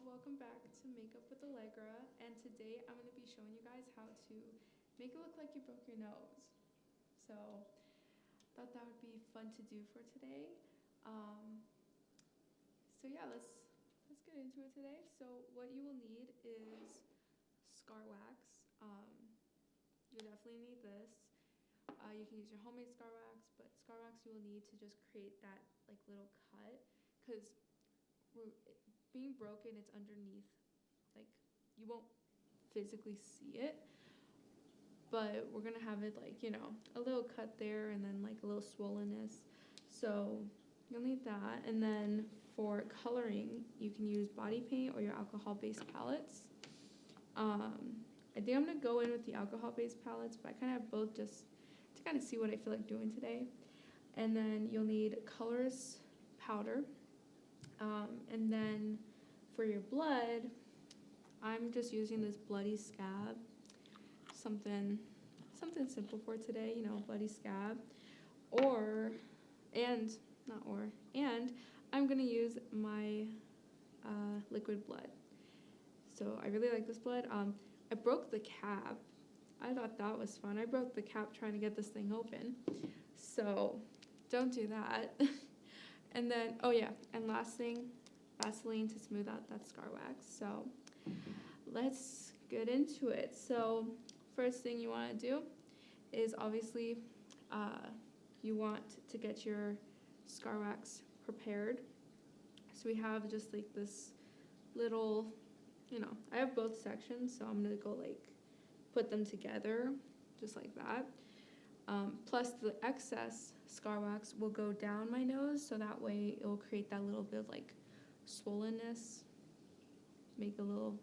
welcome back to Makeup with Allegra, and today I'm going to be showing you guys how to make it look like you broke your nose. So, thought that would be fun to do for today. So yeah, let's get into it today. So what you will need is scar wax. You definitely need this. You can use your homemade scar wax, but scar wax you will need to just create that like little cut, because being broken, it's underneath, like you won't physically see it, but we're gonna have it like, you know, a little cut there and then like a little swollenness. So you'll need that. And then for coloring, you can use body paint or your alcohol-based palettes. I think I'm gonna go in with the alcohol-based palettes, but I kind of have both just to kind of see what I feel like doing today. And then you'll need colorless powder. And then for your blood, I'm just using this bloody scab, something simple for today, you know, bloody scab. And I'm gonna use my liquid blood. So I really like this blood. I broke the cap. I thought that was fun. I broke the cap trying to get this thing open. So don't do that. And then, oh yeah, and last thing, Vaseline to smooth out that scar wax. So let's get into it. So first thing you want to do is obviously you want to get your scar wax prepared. So we have just like this little, you know, I have both sections, so I'm going to go like put them together just like that. Plus the excess scar wax will go down my nose, so that way it will create that little bit of like swollenness, make a little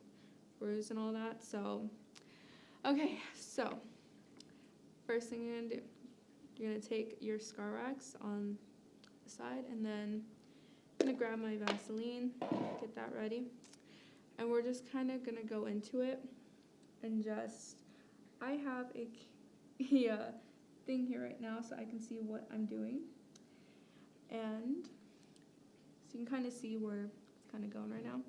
bruise and all that. So, okay, so first thing you're gonna do, you're gonna take your scar wax on the side, and then I'm gonna grab my Vaseline, get that ready, and we're just kind of gonna go into it and just, I have a thing here right now so I can see what I'm doing, and so you can kind of see where it's kind of going right now.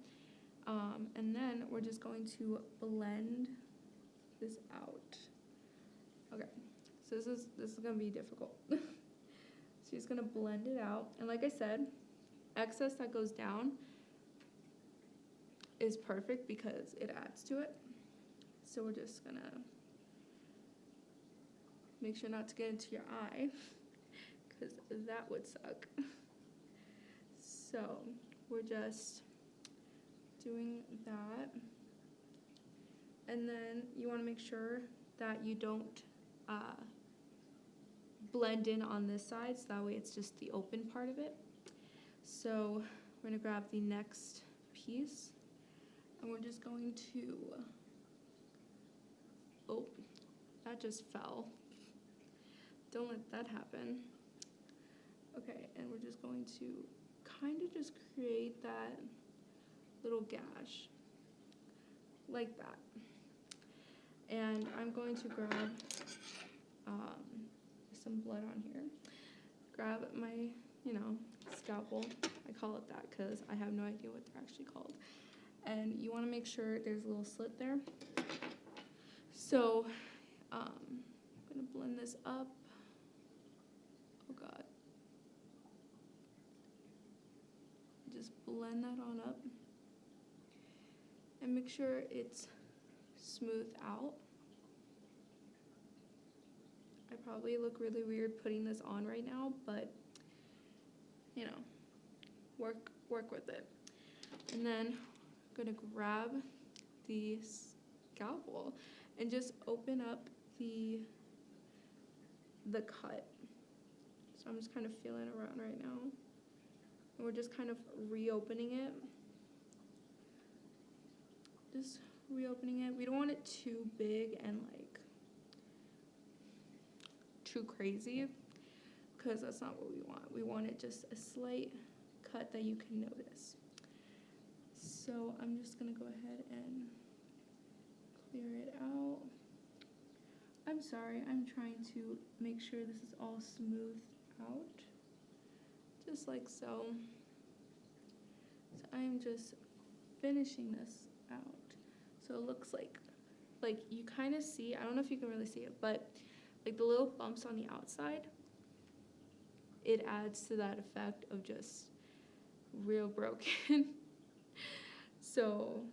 And then we're just going to blend this out. Okay, so this is gonna be difficult. So you're just gonna blend it out, and like I said, excess that goes down is perfect because it adds to it. So we're just gonna make sure not to get into your eye, because that would suck. So we're just doing that, and then you want to make sure that you don't blend in on this side, so that way it's just the open part of it. So we're going to grab the next piece, and we're just going to, oh, that just fell. Don't let that happen. Okay, and we're just going to kind of just create that little gash like that. And I'm going to grab some blood on here. Grab my, you know, scalpel. I call it that because I have no idea what they're actually called. And you want to make sure there's a little slit there. So I'm going to blend this up. Oh God. Just blend that on up. And make sure it's smooth out. I probably look really weird putting this on right now, but you know, work with it. And then I'm gonna grab the scalpel and just open up the cut. So I'm just kind of feeling around right now. And we're just kind of reopening it. Just reopening it. We don't want it too big and like too crazy, because that's not what we want. We want it just a slight cut that you can notice. So I'm just gonna go ahead and clear it out. I'm sorry, I'm trying to make sure this is all smoothed out, just like so. So I'm just finishing this out. So it looks like you kind of see, I don't know if you can really see it, but like the little bumps on the outside, it adds to that effect of just real broken. So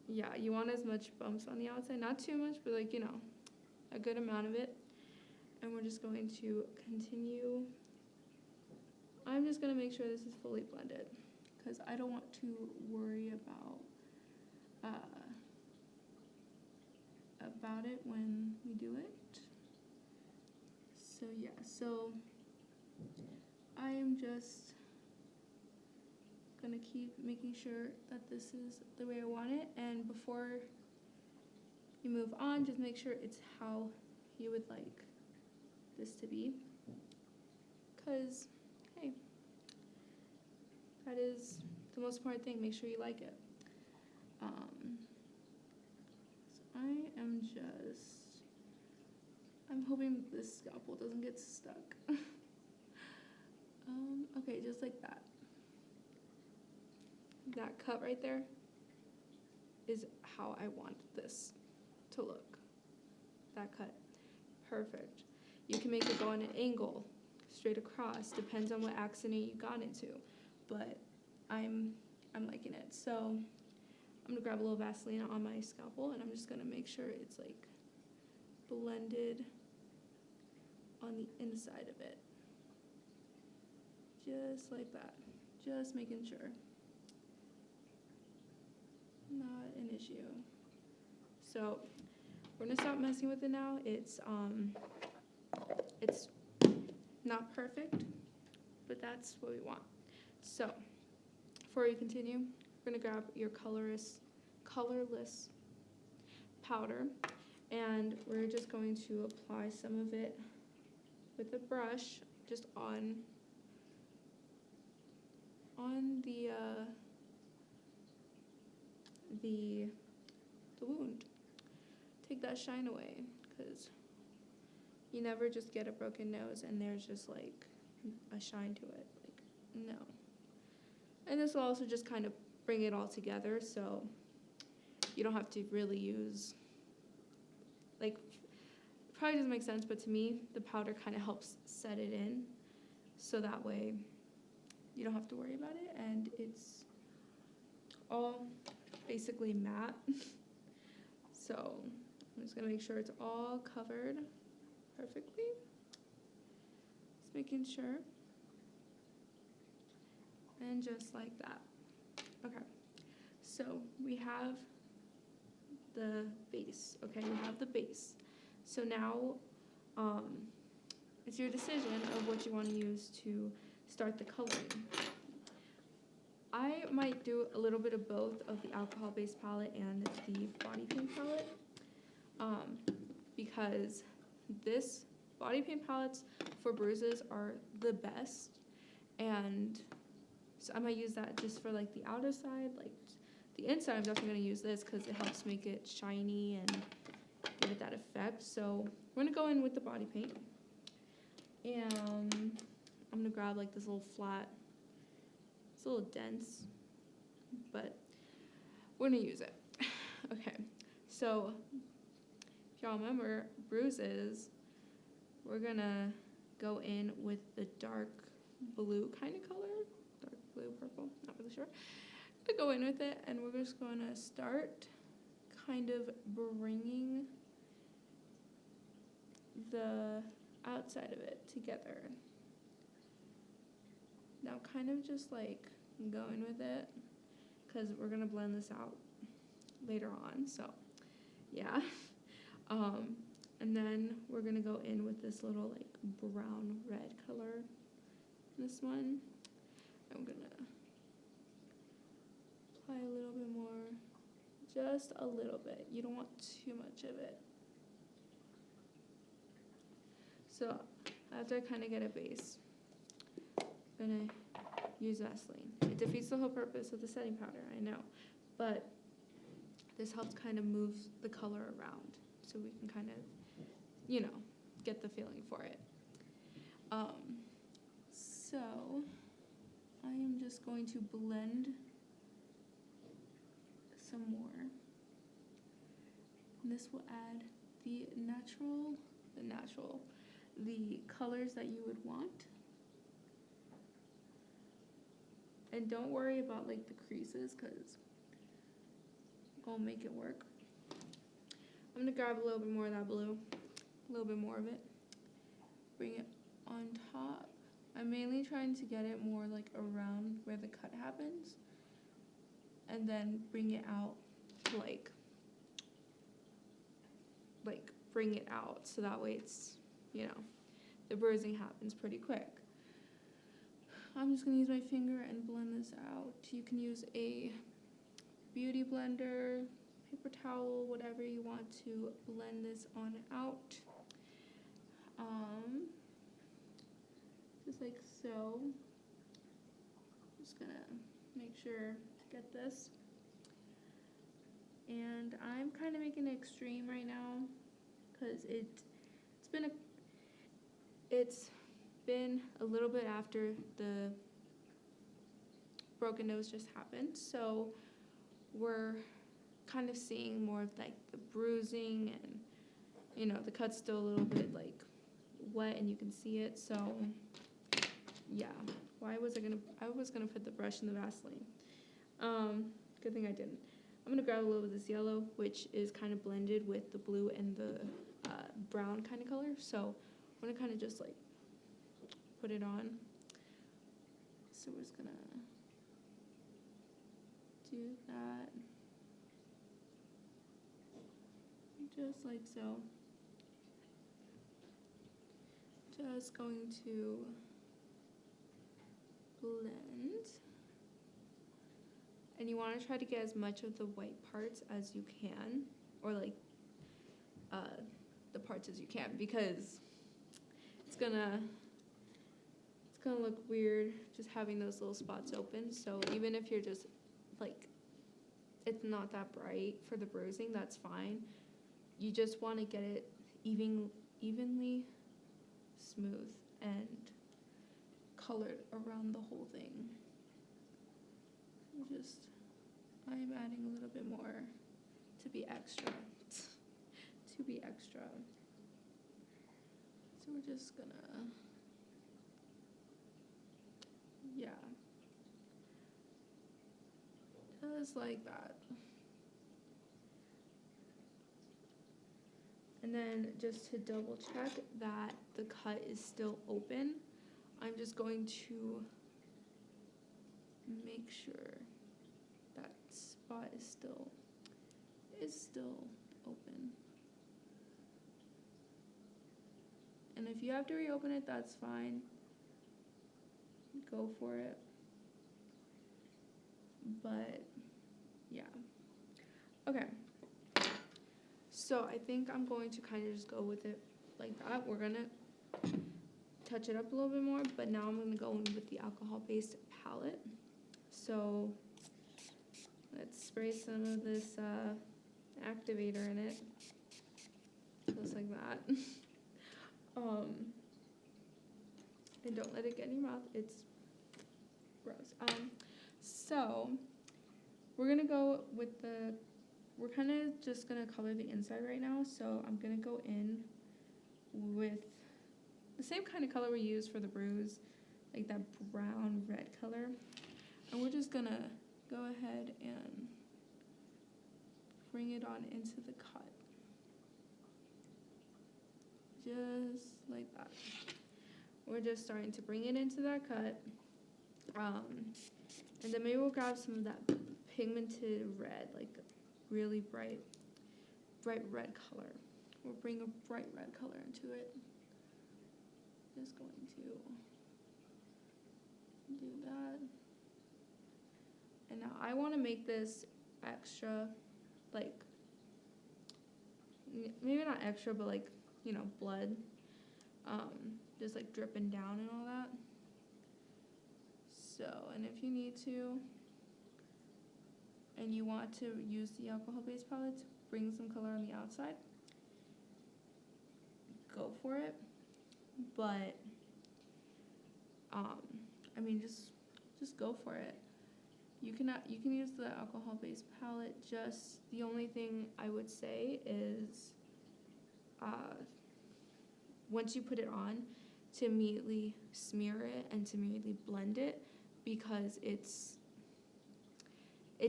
yeah, you want as much bumps on the outside, not too much, but like, you know, a good amount of it. And we're just going to continue. I'm just going to make sure this is fully blended because I don't want to worry about it when we do it. So yeah, so I am just gonna keep making sure that this is the way I want it, and before you move on, just make sure it's how you would like this to be, because hey, that is the most important thing. Make sure you like it. So I'm hoping this scalpel doesn't get stuck. Okay, just like that. That cut right there is how I want this to look. That cut, perfect. You can make it go on an angle, straight across, depends on what accident you got into, but I'm liking it. So I'm gonna grab a little Vaseline on my scalpel, and I'm just gonna make sure it's like blended on the inside of it. Just like that, just making sure. Not an issue. So we're gonna stop messing with it now. It's not perfect, but that's what we want. So before we continue, we're gonna grab your colorless powder, and we're just going to apply some of it with a brush just on the wound. Take that shine away, because you never just get a broken nose and there's just like a shine to it. Like, no. And this will also just kind of bring it all together, so you don't have to really use, like, probably doesn't make sense, but to me, the powder kind of helps set it in, so that way you don't have to worry about it, and it's all basically matte. So I'm just gonna make sure it's all covered perfectly. Just making sure. And just like that. Okay, so we have the base. Okay, we have the base. So now it's your decision of what you want to use to start the coloring. I might do a little bit of both of the alcohol-based palette and the body paint palette, because this body paint palettes for bruises are the best, and so I might use that just for like the outer side. Like the inside, I'm definitely going to use this because it helps make it shiny and give it that effect. So we're going to go in with the body paint, and I'm going to grab like this little flat. It's a little dense, but we're gonna use it. Okay, so if y'all remember bruises, we're gonna go in with the dark blue kind of color, dark blue, purple, not really sure. I'm gonna go in with it, and we're just gonna start kind of bringing the outside of it together. Now kind of just like going with it, because we're going to blend this out later on, so yeah. And then we're going to go in with this little like brown red color, this one. I'm going to apply a little bit more, just a little bit. You don't want too much of it. So after I kind of get a base, I'm going to use Vaseline. It defeats the whole purpose of the setting powder, I know, but this helps kind of move the color around so we can kind of, you know, get the feeling for it. So I am just going to blend some more. And this will add the colors that you would want. And don't worry about like the creases, because I'll make it work. I'm gonna grab a little bit more of that blue, a little bit more of it, bring it on top. I'm mainly trying to get it more like around where the cut happens, and then bring it out like bring it out, so that way it's, you know, the bruising happens pretty quick. I'm just gonna use my finger and blend this out. You can use a beauty blender, paper towel, whatever you want to blend this on out. Just like so. Just gonna make sure to get this. And I'm kind of making it extreme right now, because it's been a little bit after the broken nose just happened, so we're kind of seeing more of like the bruising, and you know, the cut's still a little bit like wet and you can see it. So yeah, I was gonna put the brush in the Vaseline. Good thing I didn't. I'm gonna grab a little bit of this yellow, which is kind of blended with the blue and the brown kind of color. So I'm gonna kind of just like put it on. So we're just gonna do that, just like so. Just going to blend. And you want to try to get as much of the white parts as you can, or like the parts as you can, because it's gonna look weird just having those little spots open. So even if you're just like, it's not that bright for the bruising, that's fine. You just want to get it evenly smooth and colored around the whole thing. I'm adding a little bit more to be extra. So we're just gonna, yeah, just like that. And then just to double check that the cut is still open, I'm just going to make sure that spot is still open. And if you have to reopen it, that's fine. Go for it. But yeah. Okay. So I think I'm going to kind of just go with it like that. We're gonna touch it up a little bit more, but now I'm gonna go in with the alcohol-based palette. So let's spray some of this activator in it, just like that. And don't let it get in your mouth, it's gross. So we're gonna go with we're kind of just gonna color the inside right now, so I'm gonna go in with the same kind of color we use for the bruise, like that brown red color. And we're just gonna go ahead and bring it on into the cut. Just like that. We're just starting to bring it into that cut. And then maybe we'll grab some of that pigmented red, like really bright red color. We'll bring a bright red color into it. Just going to do that. And now I want to make this extra, like, maybe not extra, but like, you know, blood, just like dripping down and all that. So, and if you need to, and you want to use the alcohol-based palette to bring some color on the outside, go for it. But, I mean, just go for it. You can use the alcohol-based palette. Just the only thing I would say is, once you put it on, to immediately smear it and to immediately blend it, because it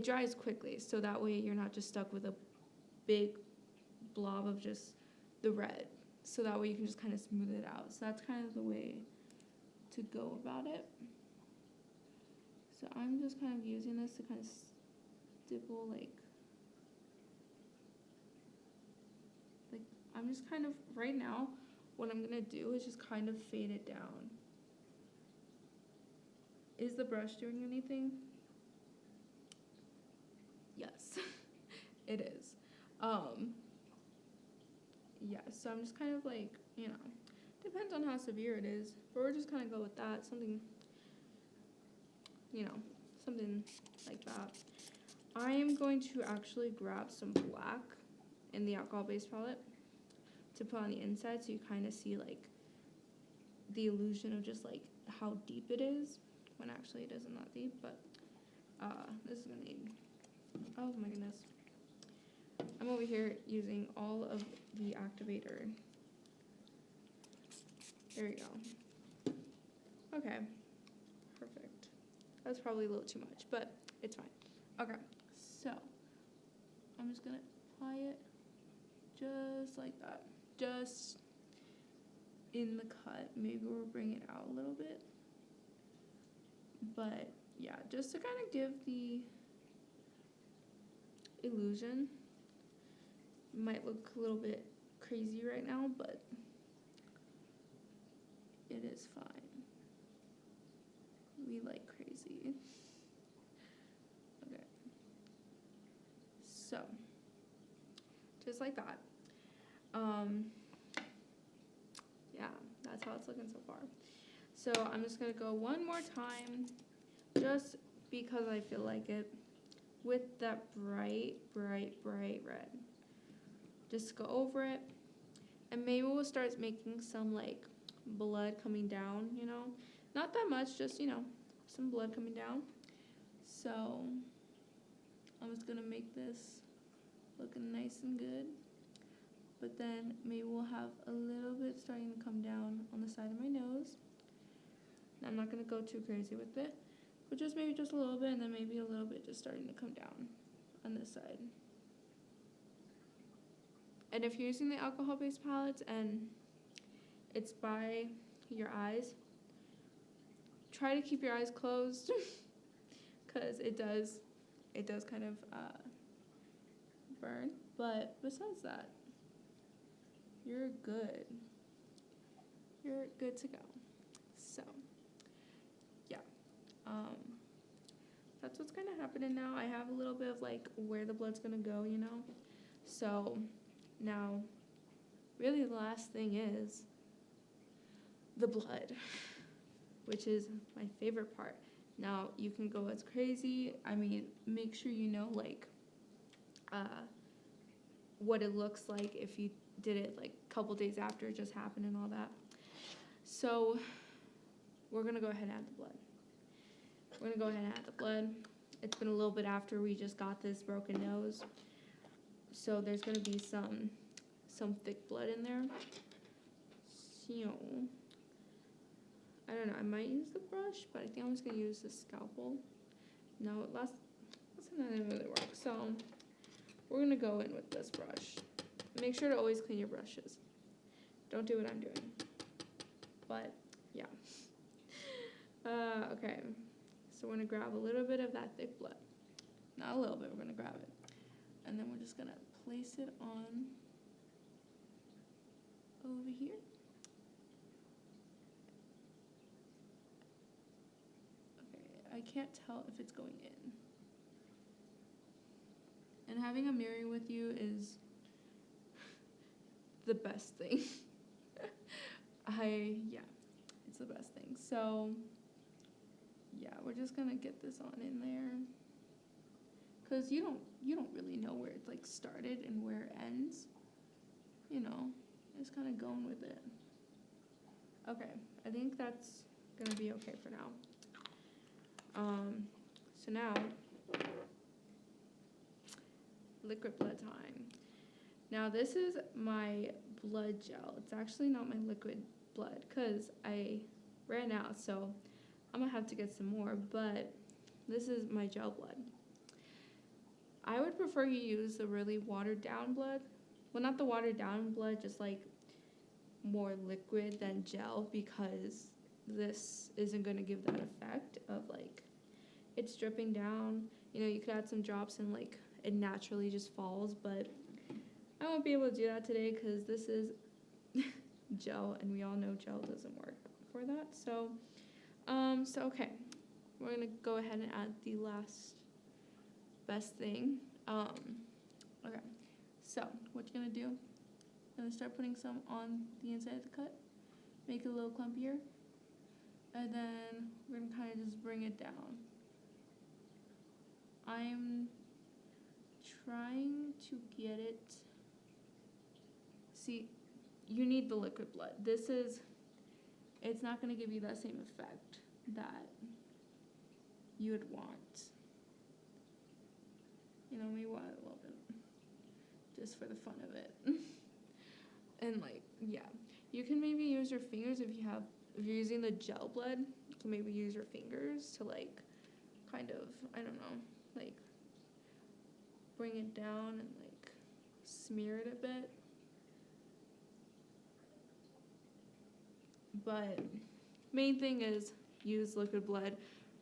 dries quickly. So that way you're not just stuck with a big blob of just the red. So that way you can just kind of smooth it out. So that's kind of the way to go about it. So I'm just kind of using this to kind of stipple, like I'm just kind of, right now, what I'm gonna do is just kind of fade it down. Is the brush doing anything? Yes, it is. Yeah, so I'm just kind of like, you know, depends on how severe it is, but we're just gonna go with that, something, you know, something like that. I am going to actually grab some black in the alcohol-based palette to put on the inside, so you kind of see like the illusion of just like how deep it is, when actually it isn't that deep. But this is gonna need, oh my goodness, I'm over here using all of the activator. There we go. Okay, perfect. That's probably a little too much, but it's fine. Okay, so I'm just gonna apply it just like that. Just in the cut. Maybe we'll bring it out a little bit. But yeah, just to kind of give the illusion. Might look a little bit crazy right now, but it is fine. We like crazy. Okay. So, just like that. Yeah, that's how it's looking so far. So I'm just gonna go one more time, just because I feel like it, with that bright, bright, bright red. Just go over it, and maybe we'll start making some like blood coming down, you know, not that much, just, you know, some blood coming down. So I'm just gonna make this looking nice and good, but then maybe we'll have a little bit starting to come down on the side of my nose. Now, I'm not gonna go too crazy with it, but just maybe just a little bit, and then maybe a little bit just starting to come down on this side. And if you're using the alcohol-based palettes and it's by your eyes, try to keep your eyes closed, because it does kind of burn. But besides that, you're good. You're good to go. So, yeah. That's what's kind of happening now. I have a little bit of like where the blood's gonna go, you know? So now, really the last thing is the blood, which is my favorite part. Now, you can go as crazy. I mean, make sure you know, like, what it looks like if you did it, like, a couple days after it just happened and all that. So, we're going to go ahead and add the blood. We're going to go ahead and add the blood. It's been a little bit after we just got this broken nose. So, there's going to be some thick blood in there. So, I don't know, I might use the brush, but I think I'm just going to use the scalpel. No, that's not going to really work. So, we're going to go in with this brush. Make sure to always clean your brushes. Don't do what I'm doing. But, yeah. Okay. So, we're going to grab a little bit of that thick blood. Not a little bit, we're going to grab it. And then we're just going to place it on over here. I can't tell if it's going in. And having a mirror with you is the best thing. Yeah, it's the best thing. So, yeah, we're just gonna get this on in there. Cause you don't really know where it like started and where it ends. You know, just kind of going with it. Okay, I think that's gonna be okay for now. So now liquid blood time. Now this is my blood gel. It's actually not my liquid blood because I ran out, so I'm gonna have to get some more, but this is my gel blood. I would prefer you use the really watered down blood. Well, not the watered down blood, just like more liquid than gel, because this isn't gonna give that effect of like it's dripping down. You know, you could add some drops and like it naturally just falls, but I won't be able to do that today because this is gel, and we all know gel doesn't work for that. So okay, we're gonna go ahead and add the last best thing. Okay, so what you're gonna do? Gonna start putting some on the inside of the cut, make it a little clumpier, and then we're gonna kind of just bring it down. I'm trying to get it. See, you need the liquid blood. It's not going to give you that same effect that you would want. You know, maybe want it a little bit, just for the fun of it. And like, yeah, you can maybe use your fingers if you're using the gel blood. You can maybe use your fingers to like, kind of, I don't know, like bring it down and like smear it a bit. But main thing is use liquid blood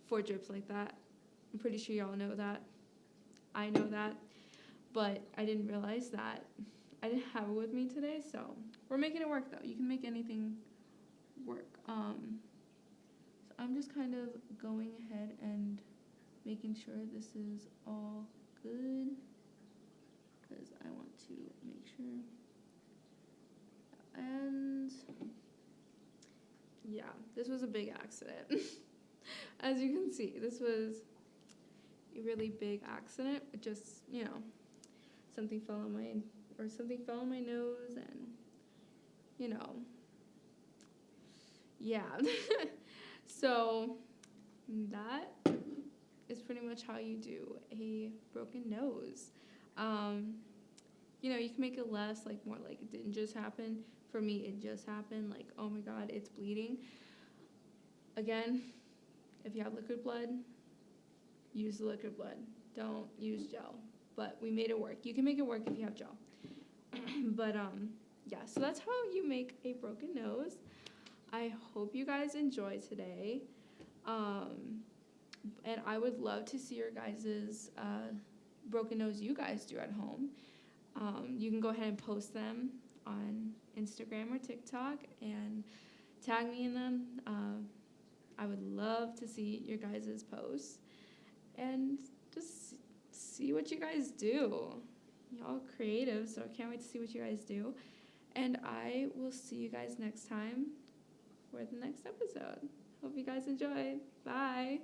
for drips like that. I'm pretty sure y'all know that. I know that, but I didn't realize that I didn't have it with me today, so we're making it work though. You can make anything work. So I'm just kind of going ahead and making sure this is all good, because I want to make sure. And yeah, this was a big accident. As you can see, this was a really big accident. It just, you know, something fell on my nose, and, you know, yeah. So that is pretty much how you do a broken nose. You know, you can make it less, like more like it didn't just happen. For me, it just happened, like, oh my God, it's bleeding. Again, if you have liquid blood, use the liquid blood. Don't use gel. But we made it work. You can make it work if you have gel. But yeah, so that's how you make a broken nose. I hope you guys enjoyed today. And I would love to see your guys' broken nose you guys do at home. You can go ahead and post them on Instagram or TikTok and tag me in them. I would love to see your guys' posts and just see what you guys do. Y'all creative, so I can't wait to see what you guys do. And I will see you guys next time for the next episode. Hope you guys enjoyed. Bye.